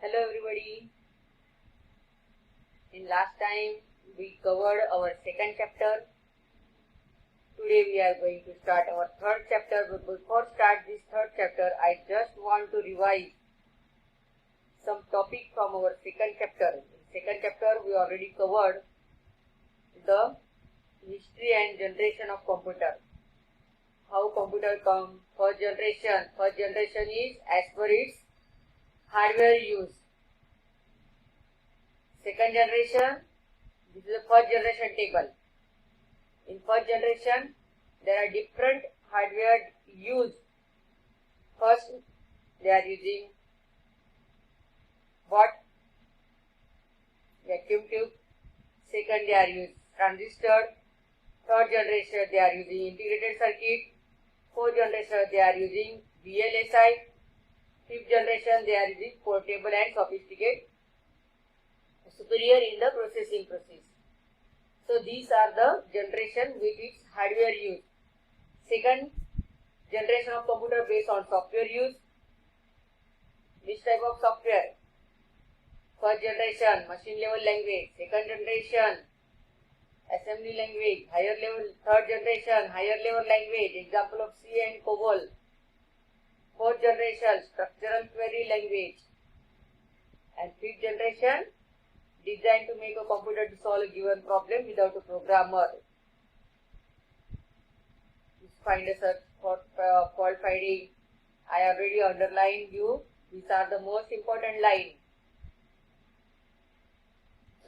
Hello everybody. In last time we covered our second chapter. Today we are going to start our third chapter. But before start this third chapter, I just want to revise some topic from our second chapter. In second chapter we already covered the history and generation of computer. How computer come? First generation is as per its hardware use. Second generation, this is the first generation table. In first generation, there are different hardware used. First, they are using what? Vacuum tube. Second, they are using transistor. Third generation, they are using integrated circuit. Fourth generation, they are using VLSI. Fifth generation, they are using portable and sophisticated, superior in the processing process. So these are the generation with its hardware use. Second generation of computer based on software use. Which type of software? First generation, machine level language. Second generation, assembly language. Higher level, third generation, higher level language. Example of C and COBOL. Fourth generation, structural query language. And fifth generation, designed to make a computer to solve a given problem without a programmer. Find a search for fault finding. I already underlined you. These are the most important line.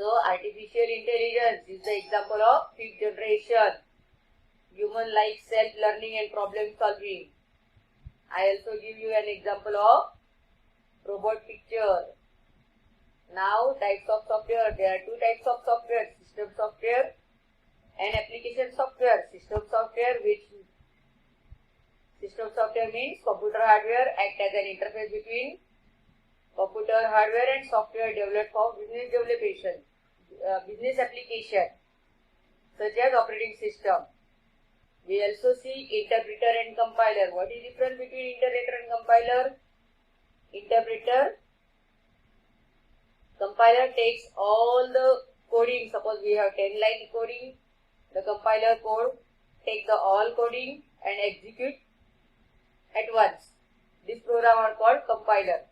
So artificial intelligence is the example of fifth generation. Human-like self-learning and problem solving. I also give you an example of robot picture. Now, types of software. There are two types of software. System software and application software. System software means computer hardware act as an interface between computer hardware and software developed for business application such as operating system. We also see interpreter and compiler. What is the difference between interpreter and compiler? Compiler takes all the coding. Suppose we have 10 line coding. The compiler code takes the all coding and execute at once. This program are called compiler.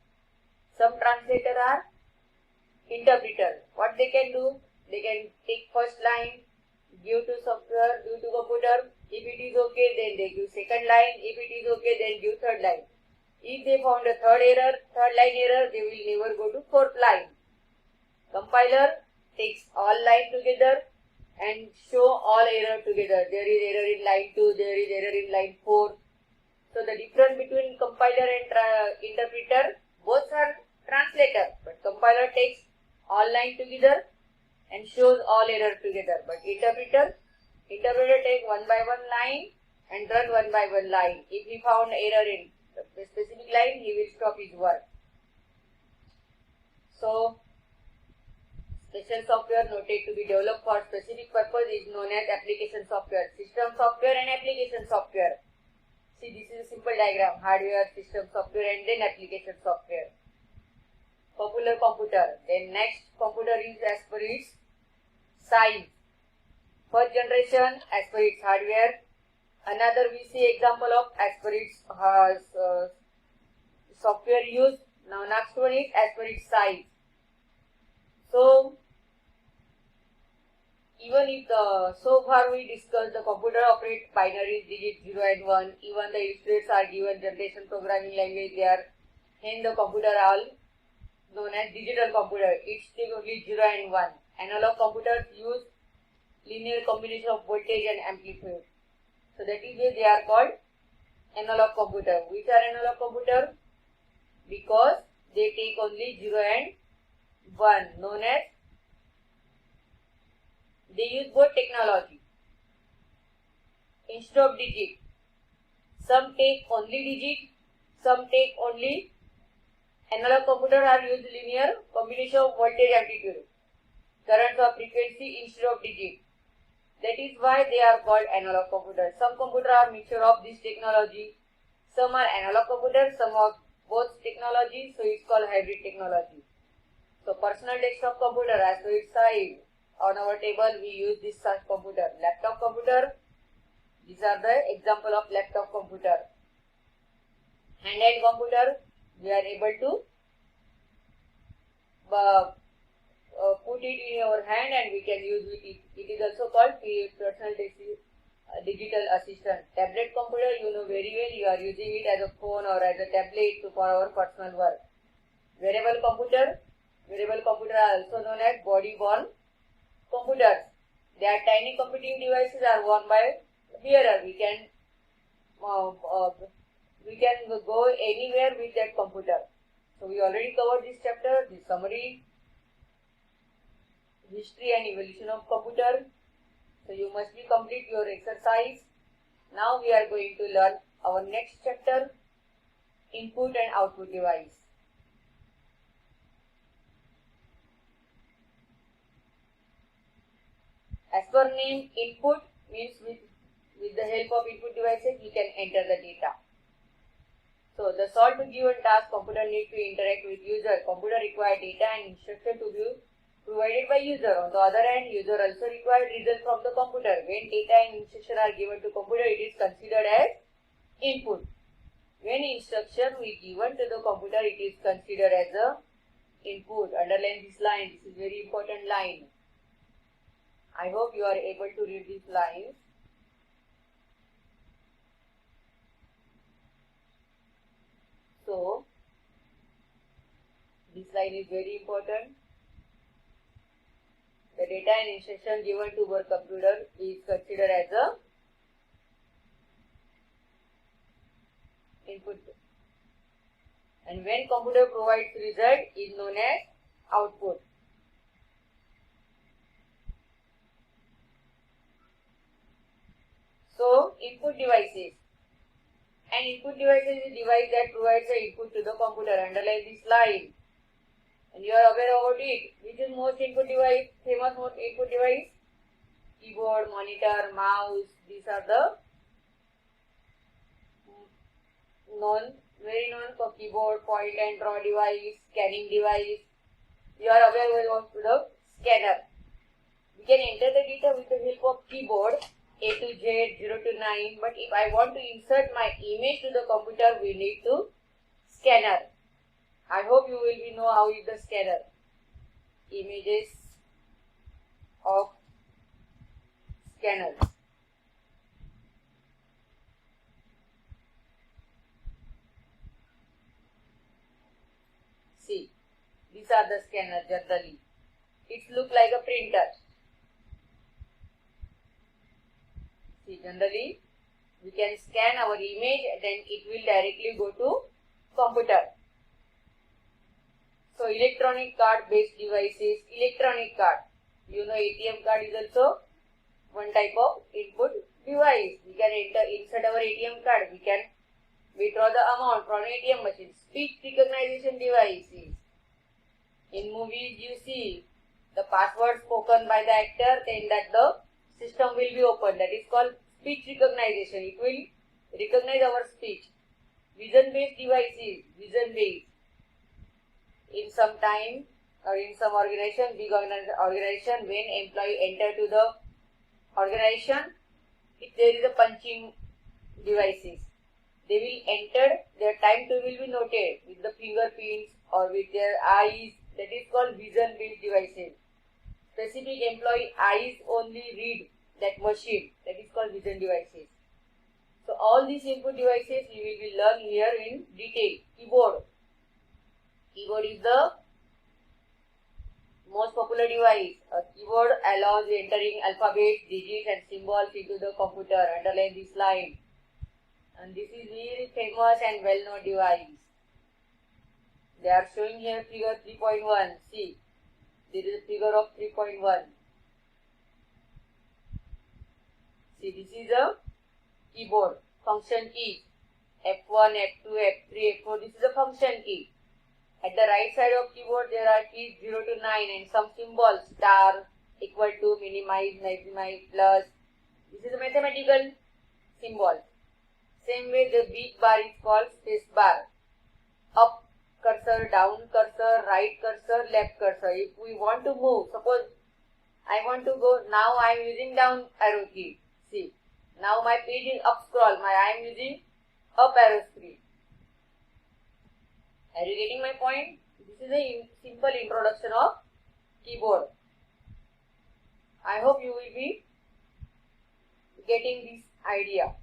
Some translator are interpreter. What they can do? They can take first line, give to software, give to computer. If it is okay, then they give second line. If it is okay, then give third line. If they found a third line error, they will never go to fourth line. Compiler takes all line together and show all error together. There is error in line 2, there is error in line 4. So the difference between compiler and interpreter, both are translator. But compiler takes all line together and shows all error together. But interpreter take one by one line and run one by one line. If he found error in a specific line, he will stop his work. So, special software noted to be developed for specific purpose is known as application software. System software and application software. See, this is a simple diagram. Hardware, system software and then application software. Popular computer. Then next computer is as per its size. First generation as per its hardware. Another we see example of as per its software use. Now next one is as per its size. So even if so far we discussed the computer operates binaries, digits 0 and 1. Even the illustrates are given generation programming language there. Hence the computer are all known as digital computer. Each take only 0 and 1. Analog computers use linear combination of voltage and amplifier. So that is why they are called analog computer. Which are analog computer? Because they take only 0 and 1, known as they use both technology. Instead of digit, some take only digit, some take only analog computer are used linear combination of voltage amplitude, current or frequency instead of digit. That is why they are called analog computers. Some computers are mixture of this technology. Some are analog computers, some are both technology, so it's called hybrid technology. So personal desktop computer, as to its side, on our table we use this such computer. Laptop computer, these are the example of laptop computer. Handheld computer, we are able to put it in our hand and we can use it. It is also called personal digital assistant. Tablet computer, you know very well, you are using it as a phone or as a tablet for our personal work. Wearable computer are also known as body-worn computers. They are tiny computing devices are worn by wearer. We can go anywhere with that computer. So we already covered this chapter, the summary, history and evolution of computer. So you must be complete your exercise. Now we are going to learn our next chapter, input and output device. As per name, input means with the help of input devices we can enter the data. So the solve a given task, computer needs to interact with user. Computer requires data and instruction to be provided by user. On the other hand, user also requires result from the computer. When data and instruction are given to computer, it is considered as input. When instruction is given to the computer, it is considered as a input. Underline this line. This is very important line. I hope you are able to read these lines. So, this line is very important. The data and instruction given to our computer is considered as a input. And when computer provides result is known as output. So, input devices. An input device is a device that provides the input to the computer. Underline this line. And you are aware about it. Which is most input device? Famous most input device? Keyboard, monitor, mouse. These are the very known for keyboard, point and draw device, scanning device. You are aware of the scanner. We can enter the data with the help of keyboard. A to Z, 0 to 9, but if I want to insert my image to the computer, we need to scanner. I hope you will know how is the scanner. Images of scanners. See, these are the scanners generally. It looks like a printer. See, generally, we can scan our image and then it will directly go to computer. So, electronic card based devices, electronic card. You know ATM card is also one type of input device. We can insert our ATM card. We can withdraw the amount from ATM machine. Speech recognition devices. In movies you see the password spoken by the actor, then that the system will be opened. That is called speech recognition. It will recognize our speech. Vision based devices, vision based. In some time or in some organization, big organization, when employee enter to the organization, if there is a punching devices, they will enter, their time to will be noted with the fingerprints or with their eyes. That is called vision based devices. Specific employee eyes only read that machine. That is called vision devices. So all these input devices we will be learn here in detail. Keyboard. Keyboard is the most popular device. A keyboard allows entering alphabets, digits and symbols into the computer. Underline this line. And this is very famous and well-known device. They are showing here figure 3.1. See, this is a figure of 3.1. See, this is a keyboard. Function key. F1, F2, F3, F4. This is a function key. At the right side of keyboard, there are keys 0 to 9 and some symbols. Star, equal to, minimize, maximize, plus. This is a mathematical symbol. Same way, the big bar is called space bar. Up cursor, down cursor, right cursor, left cursor. If we want to move, suppose I want to go, now I am using down arrow key. See, now my page is up scroll, I am using up arrow key. Are you getting my point? This is a simple introduction of keyboard. I hope you will be getting this idea.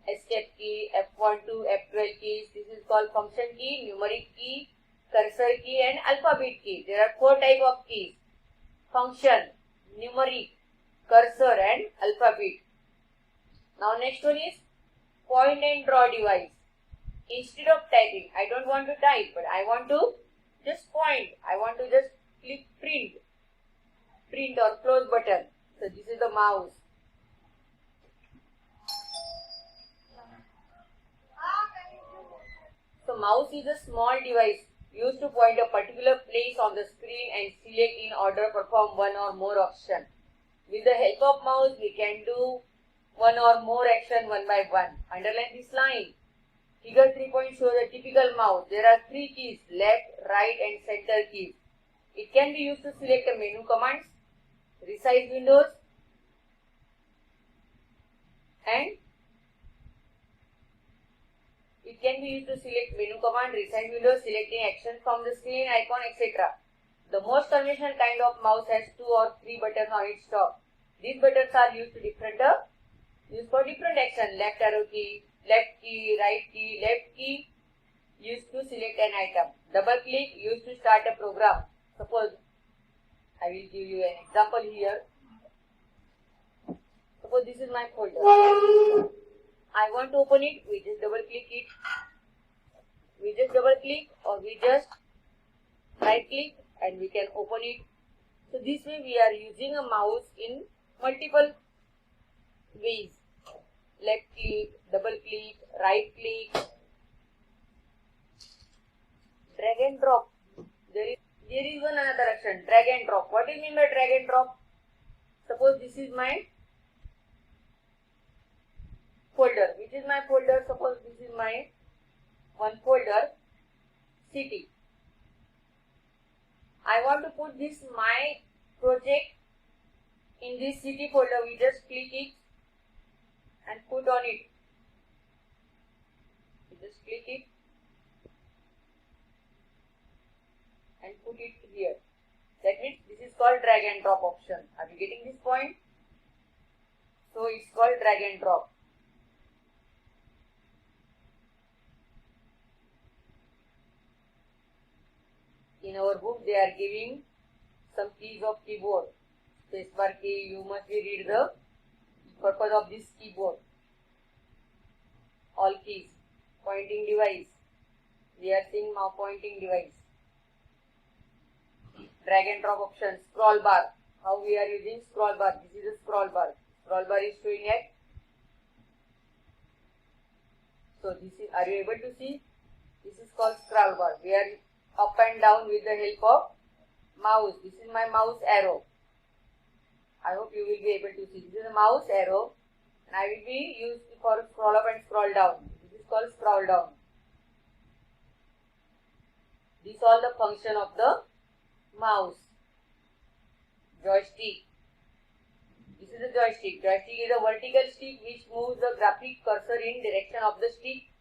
Escape key, F12, F12 keys. This is called function key, numeric key, cursor key and alphabet key. There are 4 types of keys. Function, numeric, cursor and alphabet. Now next one is point and draw device. Instead of typing, I don't want to type, but I want to just point. I want to just click print or close button. So this is the mouse. So mouse is a small device used to point a particular place on the screen and select in order to perform one or more action. With the help of mouse, we can do one or more action one by one. Underline this line. Figure 3 shows a typical mouse. There are 3 keys, left, right and center keys. It can be used to select a menu commands, resize windows and it can be used to select menu command, resize windows, selecting action from the screen icon, etc. The most conventional kind of mouse has 2 or 3 buttons on its top. These buttons are used for different action. Left arrow key, left key, right key, left key used to select an item. Double click used to start a program. Suppose I will give you an example here. Suppose this is my folder. I want to open it, we just double click it. We just double click or we just right click and we can open it. So this way we are using a mouse in multiple ways. Left click, double click, right click, drag and drop. There is one another action, drag and drop. What do you mean by drag and drop? Suppose this is my folder. Which is my folder? Suppose this is my one folder, city. I want to put this my project in this city folder. We just click it and put on it. We just click it and put it here. That means this is called drag and drop option. Are you getting this point? So it's called drag and drop. In our book, they are giving some keys of keyboard. Spacebar key, you must read the purpose of this keyboard. All keys. Pointing device. We are seeing now pointing device. Drag and drop option. Scroll bar. How we are using scroll bar. This is a scroll bar. Scroll bar is showing at. So this is, are you able to see? This is called scroll bar. We are up and down with the help of mouse. This is my mouse arrow. I hope you will be able to see. This is a mouse arrow and I will be used for scroll up and scroll down. This is called scroll down. These are all the function of the mouse. Joystick. This is a joystick. Joystick is a vertical stick which moves the graphic cursor in direction of the stick.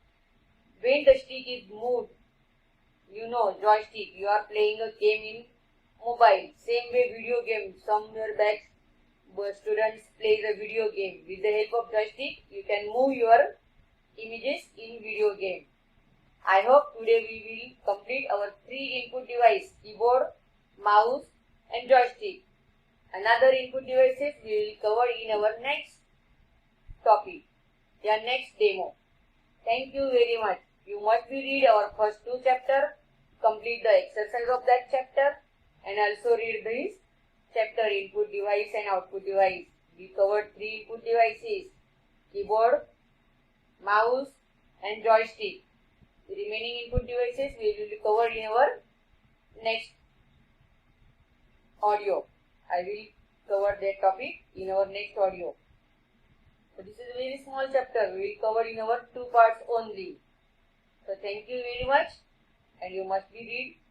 When the stick is moved, you know, joystick, you are playing a game in mobile. Same way video game, somewhere back students play the video game. With the help of joystick, you can move your images in video game. I hope today we will complete our 3 input device, keyboard, mouse and joystick. Another input devices we will cover in our next topic, your next demo. Thank you very much. You must read our first 2 chapters, complete the exercise of that chapter and also read this chapter input device and output device. We covered 3 input devices, keyboard, mouse and joystick. The remaining input devices we will cover in our next audio. I will cover that topic in our next audio. So this is a very small chapter. We will cover in our 2 parts only. So thank you very much and you must be read